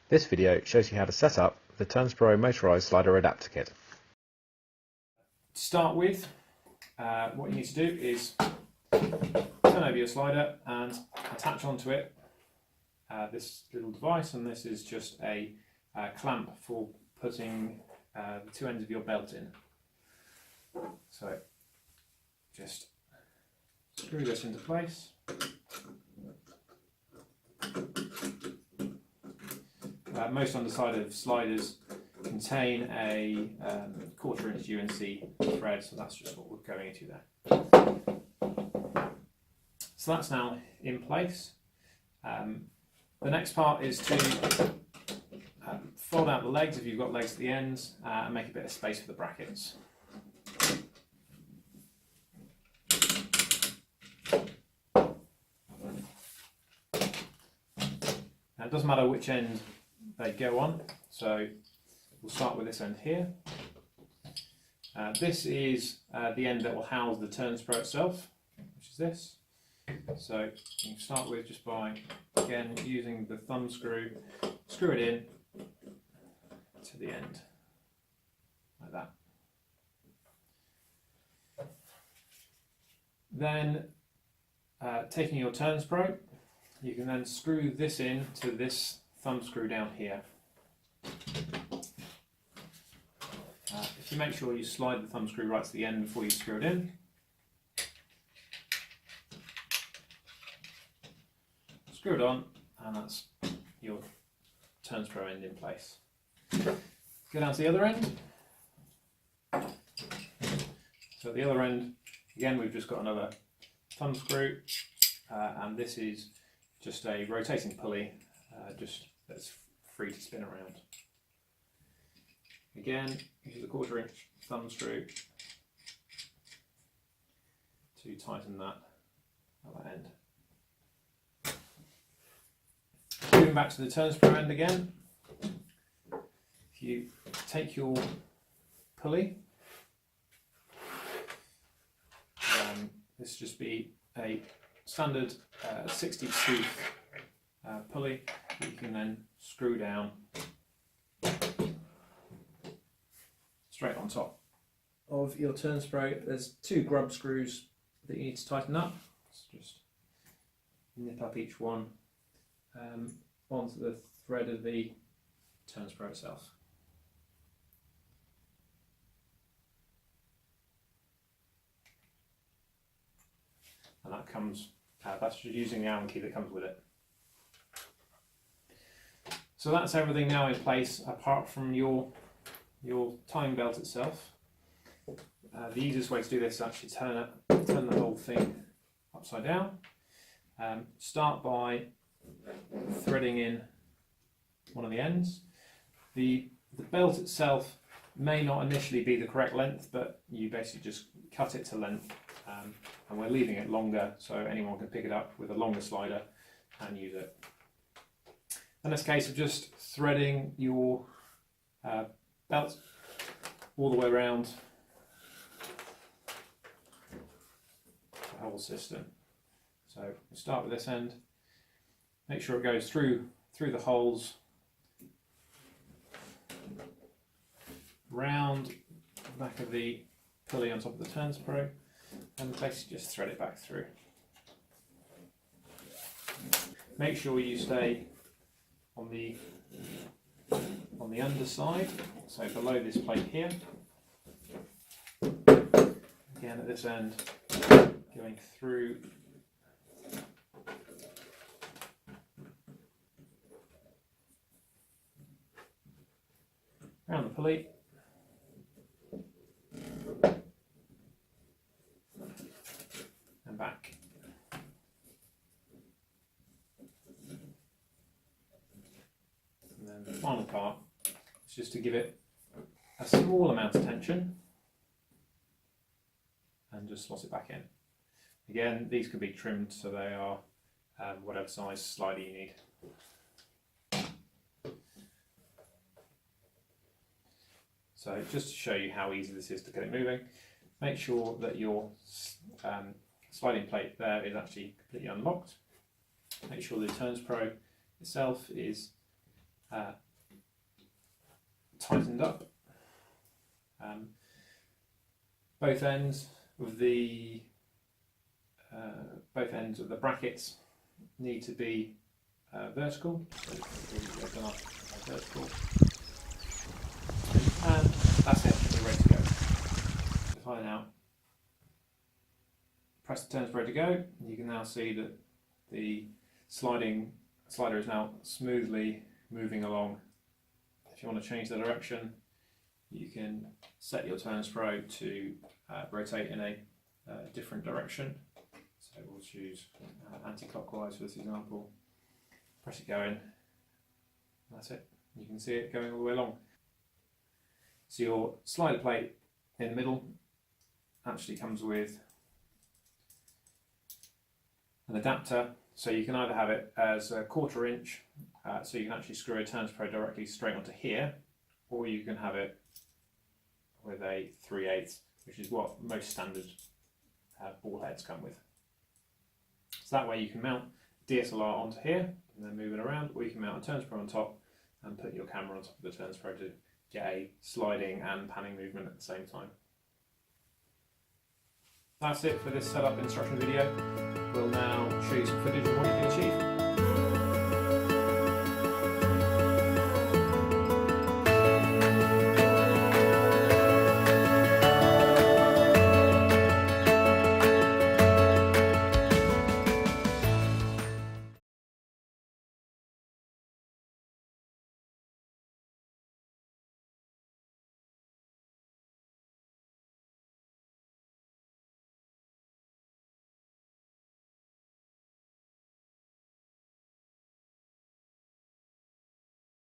This video shows you how to set up the TurnsPro Motorised Slider Adaptor Kit. To start with, what you need to do is turn over your slider and attach onto it this little device, and this is just a clamp for putting the two ends of your belt in. So just screw this into place. Most underside sliders contain a 1/4 inch UNC thread, so that's just what we're going into there. So that's now in place. The next part is to fold out the legs if you've got legs at the ends and make a bit of space for the brackets. Now it doesn't matter which end they go on, so we'll start with this end here. This is the end that will house the TurnsPro itself, which is this. So you can start with just by, again, using the thumb screw, screw it in to the end, like that. Then, taking your TurnsPro, you can then screw this in to this thumb screw down here. If you make sure you slide the thumb screw right to the end before you screw it in, screw it on, and that's your TurnsPro end in place. Go down to the other end. So at the other end, again, we've just got another thumb screw, and this is just a rotating pulley, just that's free to spin around. Again, use a 1/4 inch thumb screw to tighten that at that end. Moving back to the TurnsPro end again, if you take your pulley, this just be a standard 60 tooth pulley that you can then screw down straight on top of your TurnsPro. There's 2 grub screws that you need to tighten up. So just nip up each one onto the thread of the TurnsPro itself. And that comes, that's just using the Allen key that comes with it. So that's everything now in place apart from your time belt itself. The easiest way to do this is actually turn the whole thing upside down. Start by threading in one of the ends. The belt itself may not initially be the correct length, but you basically just cut it to length, and we're leaving it longer so anyone can pick it up with a longer slider and use it. In this case of just threading your belt all the way around the whole system. So we'll start with this end, make sure it goes through the holes, round the back of the pulley on top of the TurnsPro, and basically just thread it back through. Make sure you stay on the underside, so below this plate here. Again at this end, going through around the pulley, and back. And then the final part is just to give it a small amount of tension and just slot it back in. Again, these can be trimmed so they are whatever size slider you need. So just to show you how easy this is to get it moving, make sure that your sliding plate there is actually completely unlocked. Make sure the TurnsPro itself is tightened up. Both ends of the brackets need to be vertical. So they've gone up vertical, and that's it. We're ready to go. If I now press the TurnsPro to go, you can now see that the slider is now smoothly moving along. If you want to change the direction, you can set your TurnsPro to rotate in a different direction. So we'll choose anti-clockwise for this example. Press it going. That's it. You can see it going all the way along. So your slider plate in the middle actually comes with an adapter, so you can either have it as a 1/4 inch, so you can actually screw a TurnsPro directly straight onto here, or you can have it with a 3/8, which is what most standard ball heads come with. So that way you can mount DSLR onto here and then move it around, or you can mount a TurnsPro on top and put your camera on top of the TurnsPro to get a sliding and panning movement at the same time. That's it for this setup instruction video. We'll now show you some footage of what you can achieve.